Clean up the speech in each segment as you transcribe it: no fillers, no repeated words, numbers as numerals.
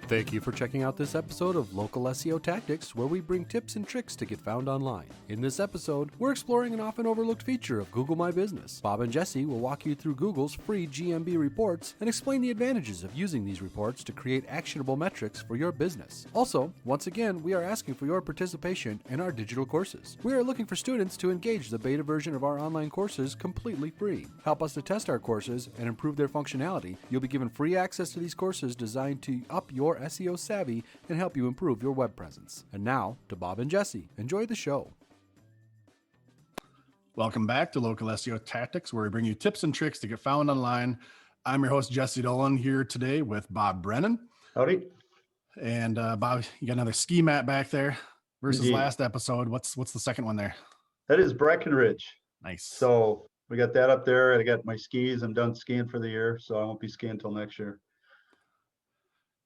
Thank you for checking out this episode of Local SEO Tactics, where we bring tips and tricks to get found online. In this episode, we're exploring an often overlooked feature of Google My Business. Bob and Jesse will walk you through Google's free GMB reports and explain the advantages of using these reports to create actionable metrics for your business. Also, once again, we are asking for your participation in our digital courses. We are looking for students to engage the beta version of our online courses completely free. Help us to test our courses and improve their functionality. You'll be given free access to these courses designed to up your SEO savvy and help you improve your web presence. And now to Bob and Jesse. Enjoy the show. Welcome back to Local SEO Tactics, where we bring you tips and tricks to get found online. I'm your host, Jesse Dolan, here today with Bob Brennan. Howdy. And Bob, you got another ski mat back there versus Indeed. Last episode. What's the second one there? That is Breckenridge. Nice. So we got that up there. I got my skis. I'm done skiing for the year, so I won't be skiing until next year.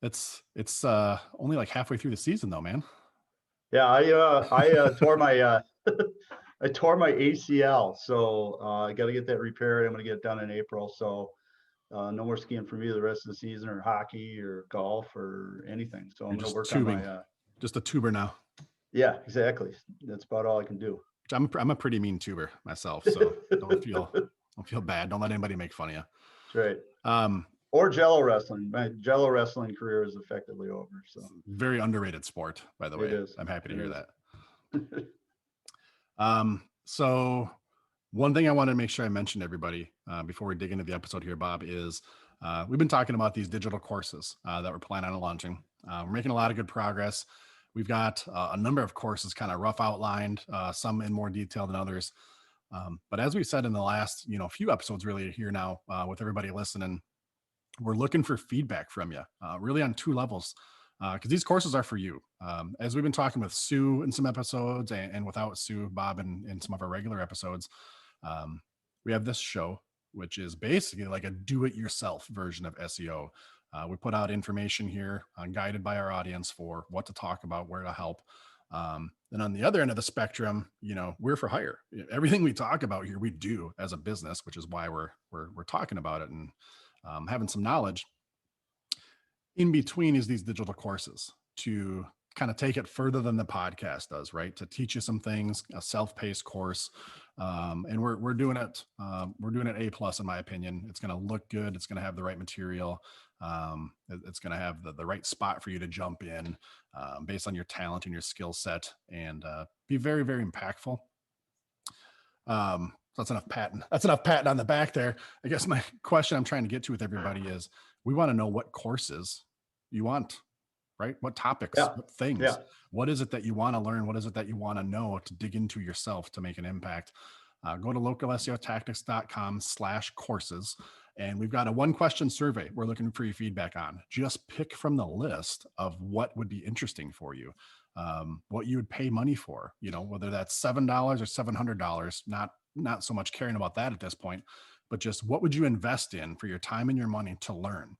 It's only like halfway through the season though, man. Yeah, I tore my I tore my ACL, so I got to get that repaired. I'm going to get it done in April. So no more skiing for me the rest of the season, or hockey, or golf, or anything. So I'm going to work tubing. on my just a tuber now. Yeah, exactly. That's about all I can do. I'm a pretty mean tuber myself, so don't feel bad. Don't let anybody make fun of you. That's right. Or Jello wrestling. My Jello wrestling career is effectively over. So very underrated sport, by the way. It is. I'm happy to hear that. So one thing I wanted to make sure I mentioned to everybody before we dig into the episode here, Bob, is we've been talking about these digital courses that we're planning on launching. We're making a lot of good progress. We've got a number of courses kind of rough outlined, some in more detail than others. But as we said in the last, few episodes really here now with everybody listening, we're looking for feedback from you, really on two levels, because these courses are for you. As we've been talking with Sue in some episodes and without Sue, Bob in some of our regular episodes, we have this show, which is basically like a do-it-yourself version of SEO. We put out information here guided by our audience for what to talk about, where to help. And on the other end of the spectrum, we're for hire. Everything we talk about here, we do as a business, which is why we're talking about it and having some knowledge. In between is these digital courses to kind of take it further than the podcast does, right? To teach you some things, a self-paced course. And we're doing it. We're doing it A+ in my opinion. It's going to look good. It's going to have the right material. It's going to have the right spot for you to jump in based on your talent and your skill set, and be very, very impactful. So that's enough patting. That's enough patting on the back there. I guess my question I'm trying to get to with everybody is, we want to know what courses you want, right? What topics, what things, what is it that you want to learn? What is it that you want to know to dig into yourself to make an impact? Go to localseotactics.com/courses. And we've got a 1-question survey we're looking for your feedback on. Just pick from the list of what would be interesting for you, what you would pay money for, whether that's $7 or $700, not so much caring about that at this point, but just what would you invest in for your time and your money to learn?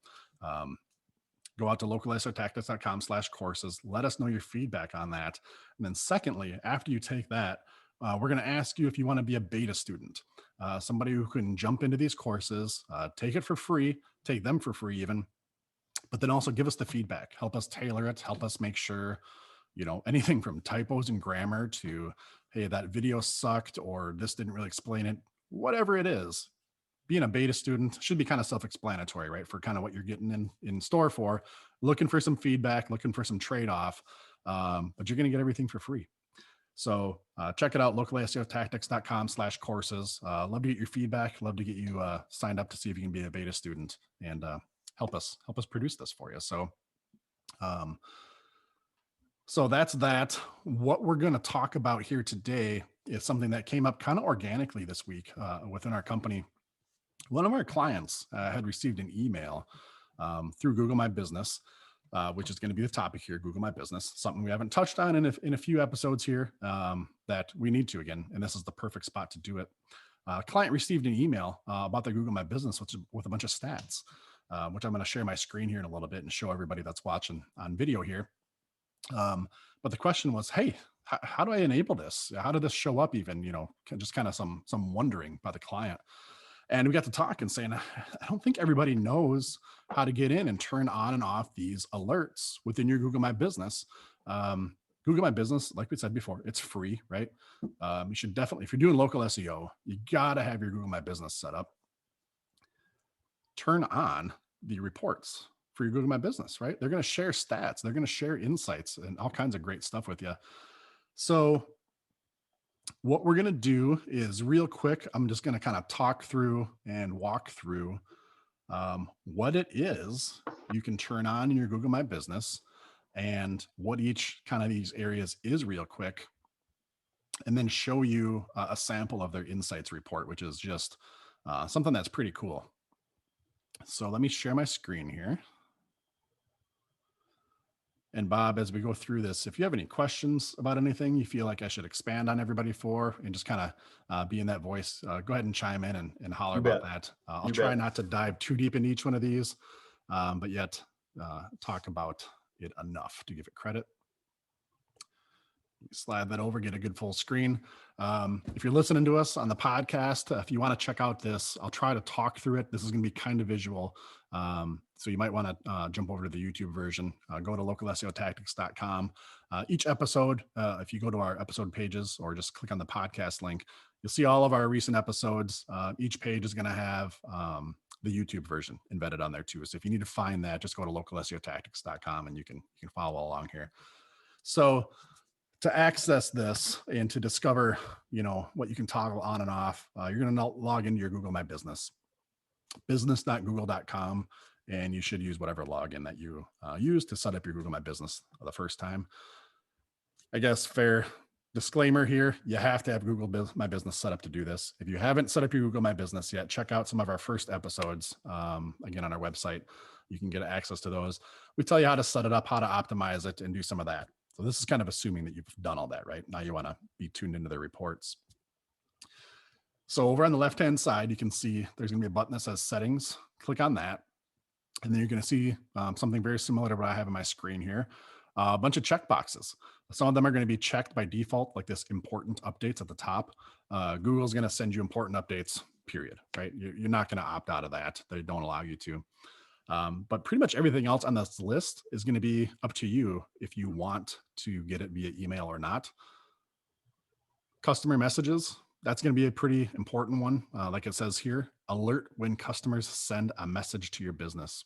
Go out to localseotactics.com/courses. Let us know your feedback on that. And then secondly, after you take that, we're going to ask you if you want to be a beta student, somebody who can jump into these courses, take it for free, take them for free even, but then also give us the feedback, help us tailor it, help us make sure, anything from typos and grammar to, hey, that video sucked, or this didn't really explain it, whatever it is. Being a beta student should be kind of self-explanatory, right? For kind of what you're getting in store for, looking for some feedback, looking for some trade-off, but you're going to get everything for free. So check it out, localseotactics.com/courses. Love to get your feedback. Love to get you signed up to see if you can be a beta student and help us produce this for you. So that's that. What we're going to talk about here today is something that came up kind of organically this week within our company. One of our clients had received an email through Google My Business, which is going to be the topic here, Google My Business, something we haven't touched on in a few episodes here that we need to again, and this is the perfect spot to do it. Client received an email about the Google My Business with a bunch of stats, which I'm going to share my screen here in a little bit and show everybody that's watching on video here. But the question was, hey, how do I enable this? How did this show up even, just kind of some wondering by the client. And we got to talking saying, I don't think everybody knows how to get in and turn on and off these alerts within your Google My Business. Um, Google My Business, like we said before, it's free, right? You should definitely, if you're doing local SEO, you got to have your Google My Business set up. Turn on the reports for your Google My Business, right? They're going to share stats, they're going to share insights and all kinds of great stuff with you. So what we're going to do is real quick, I'm just going to kind of talk through and walk through what it is you can turn on in your Google My Business and what each kind of these areas is real quick, and then show you a sample of their insights report, which is just something that's pretty cool. So let me share my screen here. And Bob, as we go through this, if you have any questions about anything you feel like I should expand on everybody for and just kind of be in that voice, go ahead and chime in and holler You about bet. that. I'll You try bet. not to dive too deep in each one of these, but yet talk about it enough to give it credit. Slide that over, get a good full screen. If you're listening to us on the podcast, if you want to check out this, I'll try to talk through it. This is going to be kind of visual. So you might want to jump over to the YouTube version, go to localseotactics.com. Each episode, if you go to our episode pages or just click on the podcast link, you'll see all of our recent episodes. Each page is going to have the YouTube version embedded on there too. So if you need to find that, just go to localseotactics.com and you can follow along here. So to access this and to discover, what you can toggle on and off, you're going to log into your Google My Business, business.google.com, and you should use whatever login that you use to set up your Google My Business the first time. I guess fair disclaimer here, you have to have Google My Business set up to do this. If you haven't set up your Google My Business yet, check out some of our first episodes, again, on our website. You can get access to those. We tell you how to set it up, how to optimize it, and do some of that. So this is kind of assuming that you've done all that, right? Now you want to be tuned into the reports. So over on the left-hand side, you can see there's going to be a button that says settings. Click on that. And then you're going to see something very similar to what I have on my screen here. A bunch of checkboxes. Some of them are going to be checked by default, like this important updates at the top. Google's going to send you important updates, period, right? You're not going to opt out of that. They don't allow you to. But pretty much everything else on this list is going to be up to you if you want to get it via email or not. Customer messages, that's going to be a pretty important one. Like it says here, alert when customers send a message to your business.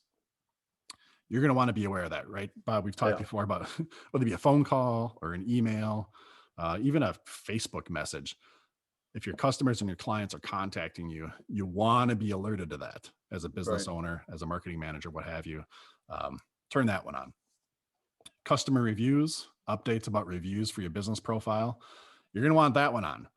You're going to want to be aware of that, right? Bob, we've talked before about whether it be a phone call or an email, even a Facebook message. If your customers and your clients are contacting you, you want to be alerted to that as a business owner, as a marketing manager, what have you. Turn that one on. Customer reviews, updates about reviews for your business profile. You're going to want that one on.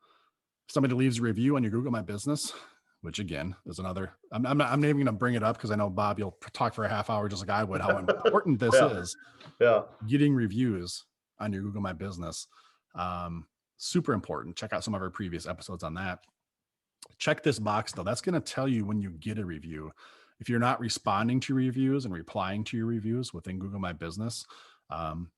If somebody leaves a review on your Google My Business, which again is another, I'm not even going to bring it up because I know, Bob, you'll talk for a half hour just like I would, how important this is. Yeah. Getting reviews on your Google My Business. Super important. Check out some of our previous episodes on that. Check this box though. That's going to tell you when you get a review. If you're not responding to reviews and replying to your reviews within Google My Business,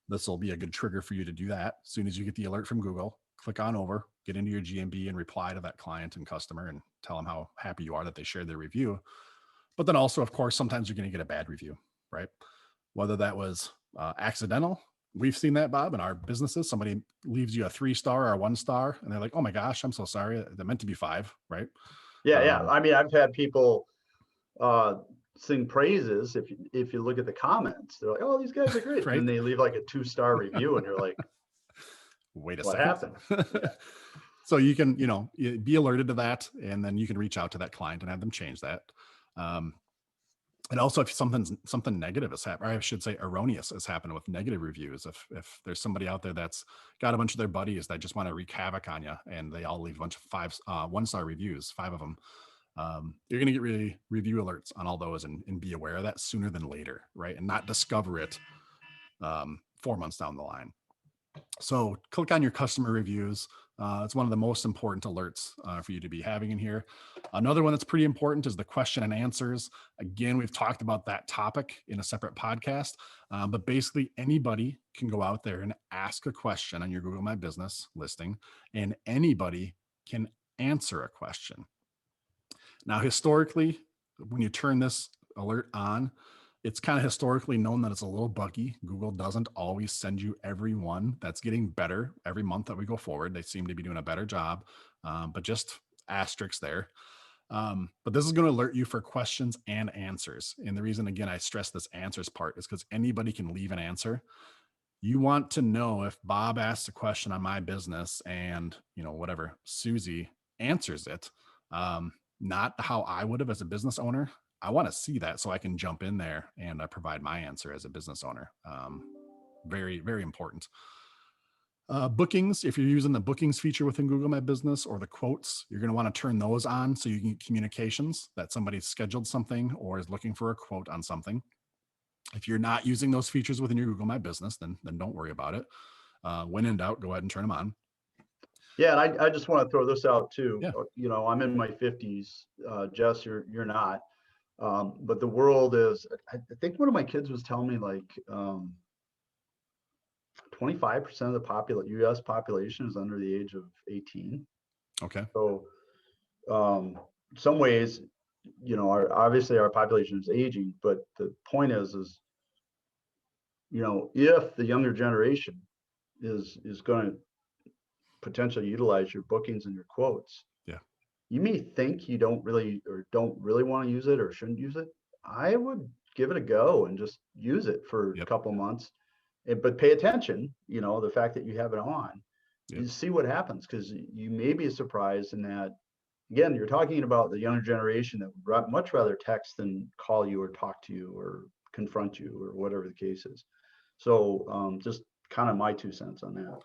this will be a good trigger for you to do that. As soon as you get the alert from Google, click on over, get into your GMB and reply to that client and customer and tell them how happy you are that they shared their review. But then also, of course, sometimes you're going to get a bad review, right? Whether that was accidental. We've seen that, Bob, in our businesses. Somebody leaves you a 3-star or a 1-star, and they're like, "Oh my gosh, I'm so sorry. They're meant to be 5," right? Yeah. I mean, I've had people sing praises. If you look at the comments, they're like, "Oh, these guys are great," Right? and then they leave like a 2-star review, and you're like, "Wait a "What second." happened?" Yeah. So you can, be alerted to that, and then you can reach out to that client and have them change that. And also, if something negative has happened, or I should say erroneous has happened with negative reviews, if there's somebody out there that's got a bunch of their buddies that just want to wreak havoc on you, and they all leave a bunch of 1-star reviews, 5 of them, you're going to get review alerts on all those, and be aware of that sooner than later, right? And not discover it 4 months down the line. So click on your customer reviews. It's one of the most important alerts for you to be having in here. Another one that's pretty important is the question and answers. Again, we've talked about that topic in a separate podcast, but basically anybody can go out there and ask a question on your Google My Business listing, and anybody can answer a question. Now, historically, when you turn this alert on, it's kind of historically known that it's a little buggy. Google doesn't always send you every one. That's getting better every month that we go forward. They seem to be doing a better job, but just asterisks there. But this is going to alert you for questions and answers. And the reason, again, I stress this answers part is because anybody can leave an answer. You want to know if Bob asks a question on my business and, whatever, Susie answers it, not how I would have as a business owner. I want to see that so I can jump in there and provide my answer as a business owner. Very, very important. Bookings, if you're using the bookings feature within Google My Business or the quotes, you're going to want to turn those on so you can get communications that somebody's scheduled something or is looking for a quote on something. If you're not using those features within your Google My Business, then don't worry about it. When in doubt, go ahead and turn them on. Yeah, and I just want to throw this out too. Yeah. I'm in my 50s. Jess, you're not. But the world is, I think one of my kids was telling me like 25% of the US population is under the age of 18. Okay. So some ways, obviously our population is aging, but the point is, if the younger generation is going to potentially utilize your bookings and your quotes, yeah, you may think you don't really want to use it or shouldn't use it. I would give it a go and just use it for a couple months, but pay attention. The fact that you have it on, you see what happens, because you may be surprised in that. Again, you're talking about the younger generation that would much rather text than call you or talk to you or confront you or whatever the case is. So just kind of my 2 cents on that.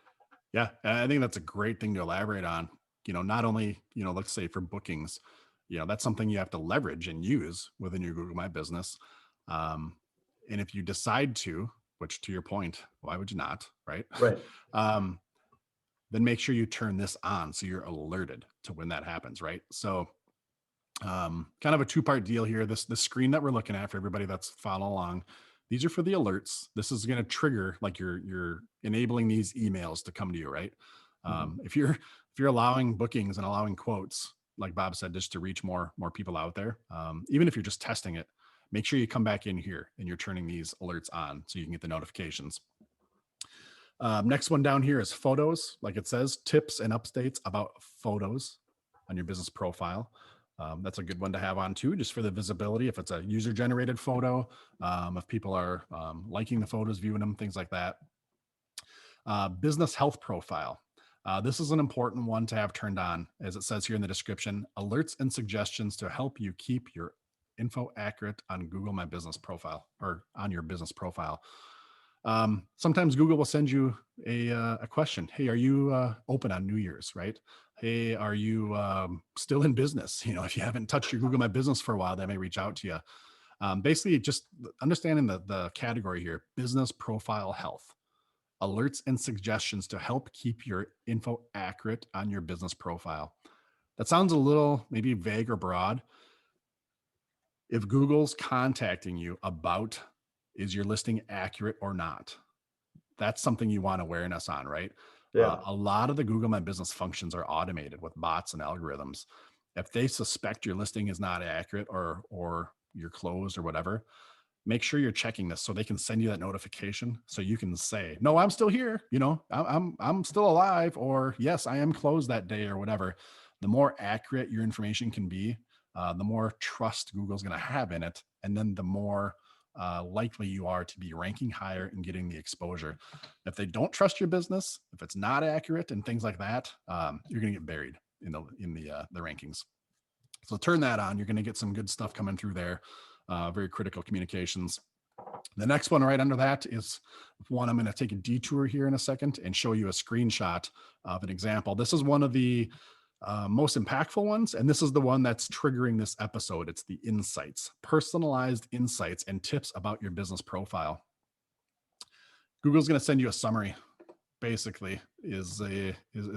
Yeah, I think that's a great thing to elaborate on. Not only, let's say for bookings, that's something you have to leverage and use within your Google My Business. And if you decide to, which to your point, why would you not, right? Right. Then make sure you turn this on so you're alerted to when that happens, right? So kind of a two-part deal here. The screen that we're looking at for everybody that's following along, these are for the alerts. This is going to trigger, like you're enabling these emails to come to you, right? If you're allowing bookings and allowing quotes, like Bob said, just to reach more people out there, even if you're just testing it, make sure you come back in here and you're turning these alerts on so you can get the notifications. Next one down here is photos. Like it says, tips and updates about photos on your business profile. That's a good one to have on too, just for the visibility. If it's a user-generated photo, if people are liking the photos, viewing them, things like that. Business health profile. This is an important one to have turned on, as it says here in the description. Alerts and suggestions to help you keep your info accurate on Google My Business profile or on your business profile. Sometimes Google will send you a question. Hey, are you open on New Year's, right? Hey, are you still in business? If you haven't touched your Google My Business for a while, they may reach out to you. Basically, just understanding the category here: business profile health, alerts and suggestions to help keep your info accurate on your business profile. That sounds a little maybe vague or broad. If Google's contacting you about is your listing accurate or not, that's something you want awareness on, right? Yeah. A lot of the Google My Business functions are automated with bots and algorithms. If they suspect your listing is not accurate or you're closed or whatever, make sure you're checking this so they can send you that notification so you can say, no, I'm still here. I'm still alive, or yes, I am closed that day or whatever. The more accurate your information can be, the more trust Google's going to have in it. And then the more likely you are to be ranking higher and getting the exposure. If they don't trust your business, if it's not accurate and things like that, you're going to get buried in the rankings. So turn that on. You're going to get some good stuff coming through there. Very critical communications. The next one right under that is one I'm going to take a detour here in a second and show you a screenshot of an example. This is one of the most impactful ones, and this is the one that's triggering this episode. It's the insights, personalized insights and tips about your business profile. Google's going to send you a summary, basically, is a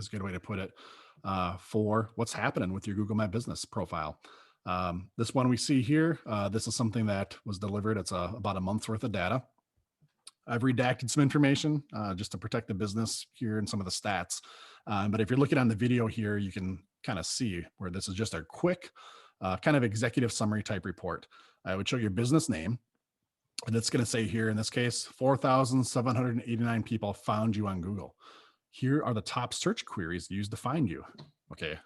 good way to put it, for what's happening with your Google My Business profile. This one we see here, this is something that was delivered. It's about a month's worth of data. I've redacted some information just to protect the business here and some of the stats. But if you're looking on the video here, you can kind of see where this is just a quick kind of executive summary type report. I would show your business name, and it's going to say here in this case, 4,789 people found you on Google. Here are the top search queries used to find you. Okay,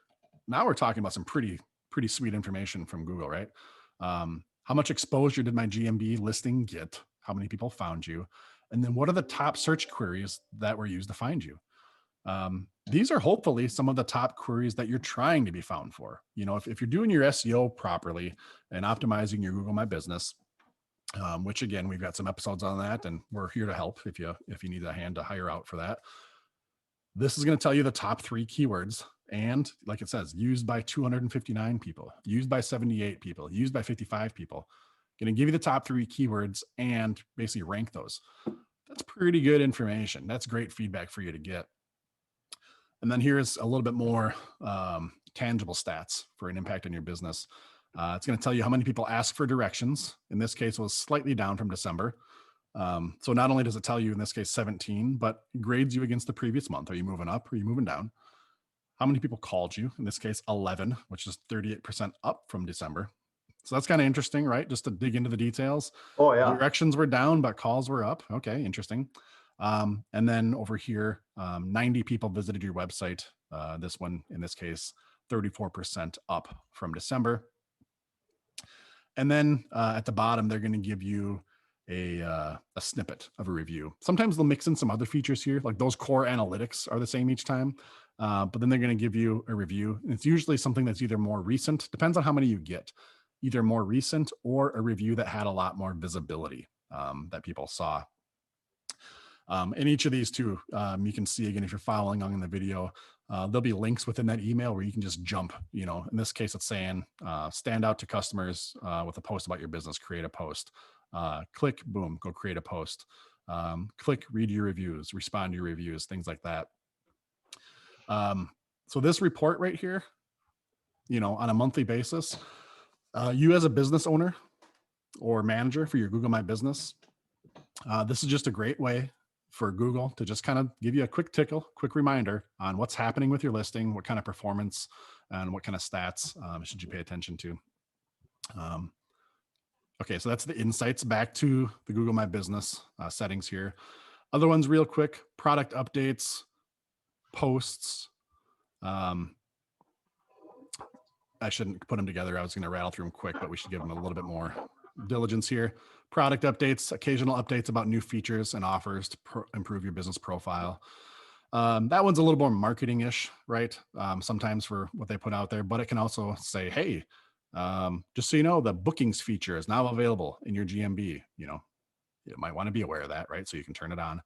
now we're talking about some pretty sweet information from Google, right? How much exposure did my GMB listing get? How many people found you? And then what are the top search queries that were used to find you? These are hopefully some of the top queries that you're trying to be found for. You know, if you're doing your SEO properly and optimizing your Google My Business, which again, we've got some episodes on that, and we're here to help if you need a hand to hire out for that. This is going to tell you the top 3 keywords. And like it says, used by 259 people, used by 78 people, used by 55 people. Going to give you the top 3 keywords and basically rank those. That's pretty good information. That's great feedback for you to get. And then here's a little bit more tangible stats for an impact on your business. It's going to tell you how many people ask for directions. In this case, it was slightly down from December. So not only does it tell you in this case 17, but grades you against the previous month. Are you moving up? Or are you moving down? How many people called you? In this case, 11, which is 38% up from December. So that's kind of interesting, right? Just to dig into the details. Oh yeah. Directions were down, but calls were up. Okay, interesting. And then over here, 90 people visited your website. This one, in this case, 34% up from December. And then at the bottom, they're going to give you a snippet of a review. Sometimes they'll mix in some other features here, like those core analytics are the same each time. But then they're going to give you a review. And it's usually something that's either more recent, depends on how many you get, either more recent or a review that had a lot more visibility that people saw. And each of these two, you can see again, if you're following along in the video, there'll be links within that email where you can just jump, you know, in this case, it's saying stand out to customers with a post about your business, create a post, click, boom, go create a post, click, read your reviews, respond to your reviews, things like that. So this report right here, you know, on a monthly basis, you as a business owner or manager for your Google My Business, this is just a great way for Google to just kind of give you a quick reminder on what's happening with your listing, what kind of performance and what kind of stats should you pay attention to. Okay, so that's the insights. Back to the Google My Business settings here. Other ones real quick, product updates, posts. I shouldn't put them together. I was going to rattle through them quick, but we should give them a little bit more diligence here. Product updates, occasional updates about new features and offers to improve your business profile. That one's a little more marketing-ish, right? Sometimes for what they put out there, but it can also say, hey, just so you know, the bookings feature is now available in your GMB. You know, you might want to be aware of that, right? So you can turn it on.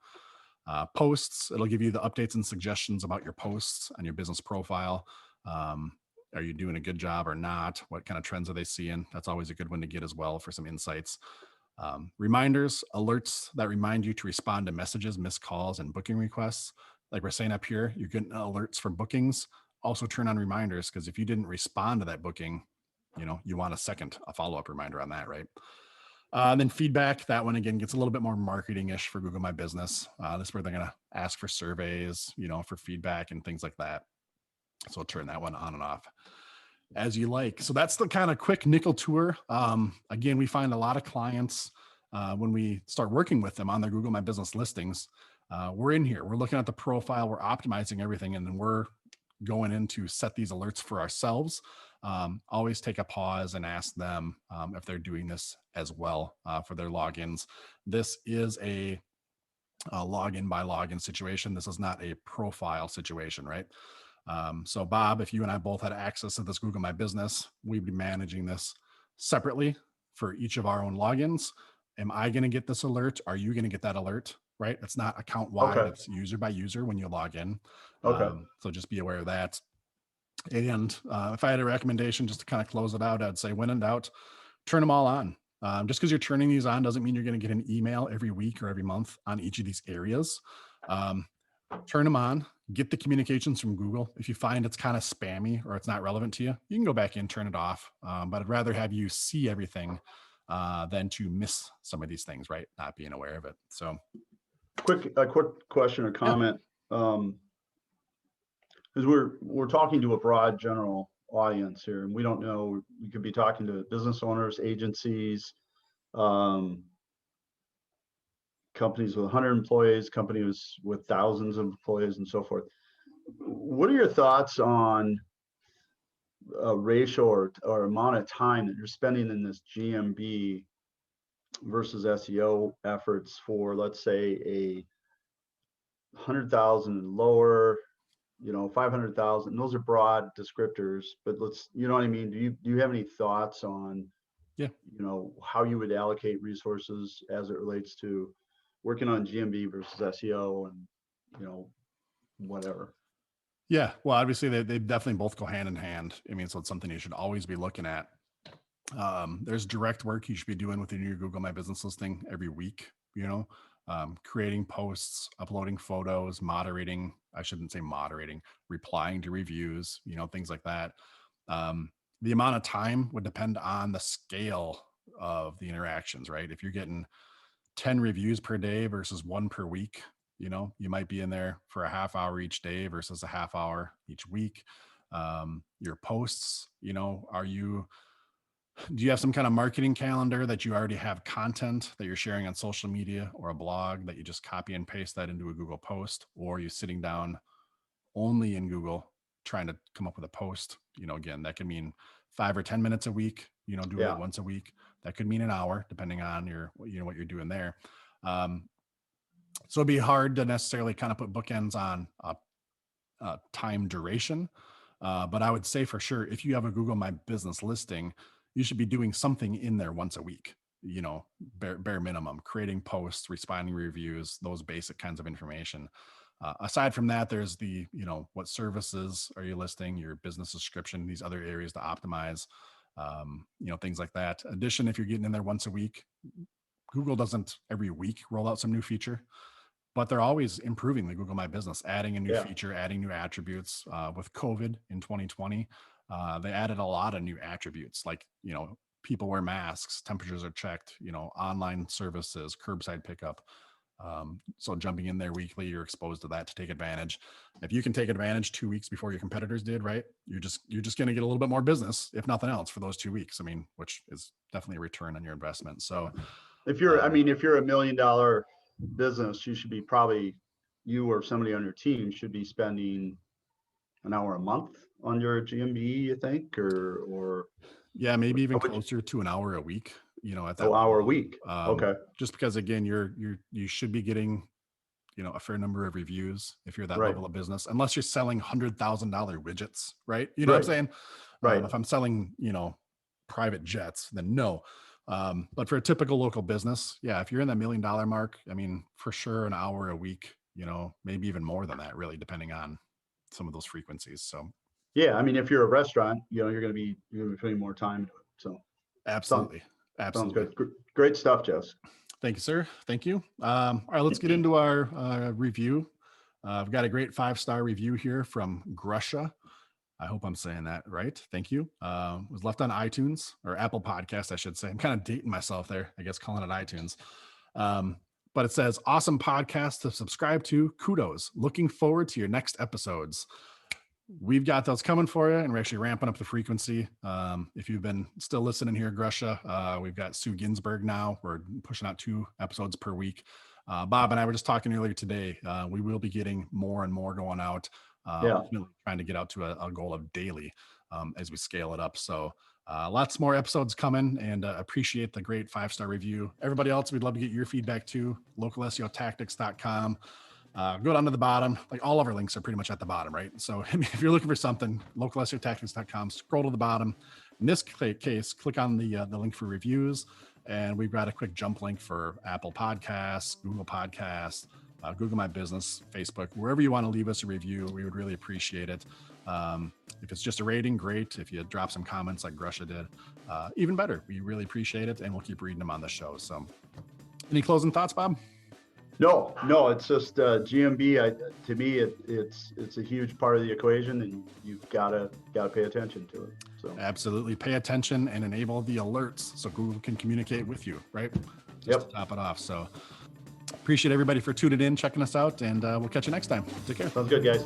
Posts, it'll give you the updates and suggestions about your posts and your business profile. Are you doing a good job or not? What kind of trends are they seeing? That's always a good one to get as well for some insights. Reminders, alerts that remind you to respond to messages, missed calls, and booking requests. Like we're saying up here, you're getting alerts for bookings. Also turn on reminders, because if you didn't respond to that booking, you know, you want a follow-up reminder on that, right? And then feedback, that one again gets a little bit more marketing-ish for Google My Business. This is where they're going to ask for surveys, you know, for feedback and things like that. So turn that one on and off as you like. So that's the kind of quick nickel tour. Again, we find a lot of clients when we start working with them on their Google My Business listings, we're in here, we're looking at the profile, we're optimizing everything, and then we're going in to set these alerts for ourselves. Always take a pause and ask them if they're doing this as well for their logins. This is a login by login situation. This is not a profile situation, right? So Bob, if you and I both had access to this Google My Business, we'd be managing this separately for each of our own logins. Am I going to get this alert? Are you going to get that alert? Right? It's not account wide. Okay. It's user by user when you log in. Okay. So just be aware of that. And if I had a recommendation just to kind of close it out, I'd say when in doubt, turn them all on. Just because you're turning these on doesn't mean you're going to get an email every week or every month on each of these areas. Turn them on, get the communications from Google. If you find it's kind of spammy or it's not relevant to you, you can go back in, turn it off. But I'd rather have you see everything than to miss some of these things, right? Not being aware of it. So a quick question or comment. Because we're talking to a broad general audience here, and we don't know, we could be talking to business owners, agencies, companies with 100 employees, companies with thousands of employees, and so forth. What are your thoughts on a ratio or amount of time that you're spending in this GMB versus SEO efforts for, let's say, a 100,000 and lower, 500,000? Those are broad descriptors, but you know what I mean? Do you have any thoughts on, how you would allocate resources as it relates to working on GMB versus SEO and, whatever? Yeah, well, obviously they definitely both go hand in hand. I mean, so it's something you should always be looking at. There's direct work you should be doing within your Google My Business listing every week, creating posts, uploading photos, moderating, I shouldn't say moderating, replying to reviews, things like that. The amount of time would depend on the scale of the interactions, right? If you're getting 10 reviews per day versus 1 per week, you might be in there for a half hour each day versus a half hour each week. Your posts, do you have some kind of marketing calendar that you already have content that you're sharing on social media or a blog that you just copy and paste that into a Google post? Or are you sitting down only in Google trying to come up with a post? Again, that can mean 5 or 10 minutes a week, do it once a week. That could mean an hour, depending on what you're doing there. So it'd be hard to necessarily kind of put bookends on time duration. But I would say for sure, if you have a Google My Business listing, you should be doing something in there once a week, bare minimum, creating posts, responding to reviews, those basic kinds of information. Aside from that, there's the, what services are you listing, your business subscription, these other areas to optimize, things like that. Addition, if you're getting in there once a week, Google doesn't every week roll out some new feature, but they're always improving the Google My Business, adding a new feature, adding new attributes. With COVID in 2020, they added a lot of new attributes, like, people wear masks, temperatures are checked, online services, curbside pickup. So jumping in there weekly, you're exposed to that to take advantage. If you can take advantage 2 weeks before your competitors did, right, you're just going to get a little bit more business, if nothing else, for those 2 weeks. I mean, which is definitely a return on your investment. So if you're a $1 million business, you should be you or somebody on your team should be spending an hour a month on your GMB, you think, or yeah, maybe even closer to an hour a week, at that hour a week. Okay. Just because, again, you should be getting, a fair number of reviews if you're that level of business, unless you're selling $100,000 widgets, right? You know what I'm saying? Right. If I'm selling, private jets, then no. But for a typical local business, yeah, if you're in that $1 million mark, I mean, for sure, an hour a week, maybe even more than that, really, depending on some of those frequencies. So yeah, I mean, if you're a restaurant, you're going to be putting more time into it. So absolutely. Sounds good. Great stuff, Jess. Thank you, sir. Thank you. All right, let's get into our review. I've got a great 5-star review here from Grusha. I hope I'm saying that right. Thank you. It was left on iTunes, or Apple Podcast, I should say. I'm kind of dating myself there, I guess, calling it iTunes. But it says, awesome podcast to subscribe to. Kudos. Looking forward to your next episodes. We've got those coming for you, and we're actually ramping up the frequency. If you've been still listening here, Grusha, we've got Sue Ginsburg now. We're pushing out 2 episodes per week. Bob and I were just talking earlier today. We will be getting more and more going out. Trying to get out to a goal of daily as we scale it up. So lots more episodes coming, and appreciate the great 5-star review. Everybody else, we'd love to get your feedback too. LocalSEOtactics.com. Go down to the bottom. Like, all of our links are pretty much at the bottom, right? So if you're looking for something, LocalSEOtactics.com, scroll to the bottom. In this case, click on the link for reviews, and we've got a quick jump link for Apple Podcasts, Google Podcasts, Google My Business, Facebook, wherever you want to leave us a review. We would really appreciate it. If it's just a rating, great. If you drop some comments like Grusha did, even better. We really appreciate it, and we'll keep reading them on the show. So any closing thoughts, Bob? No, it's just GMB. To me, it's a huge part of the equation, and you've got to pay attention to it. So absolutely, pay attention and enable the alerts so Google can communicate with you, right? Just to top it off. So appreciate everybody for tuning in, checking us out, and we'll catch you next time. Take care. Sounds good, guys.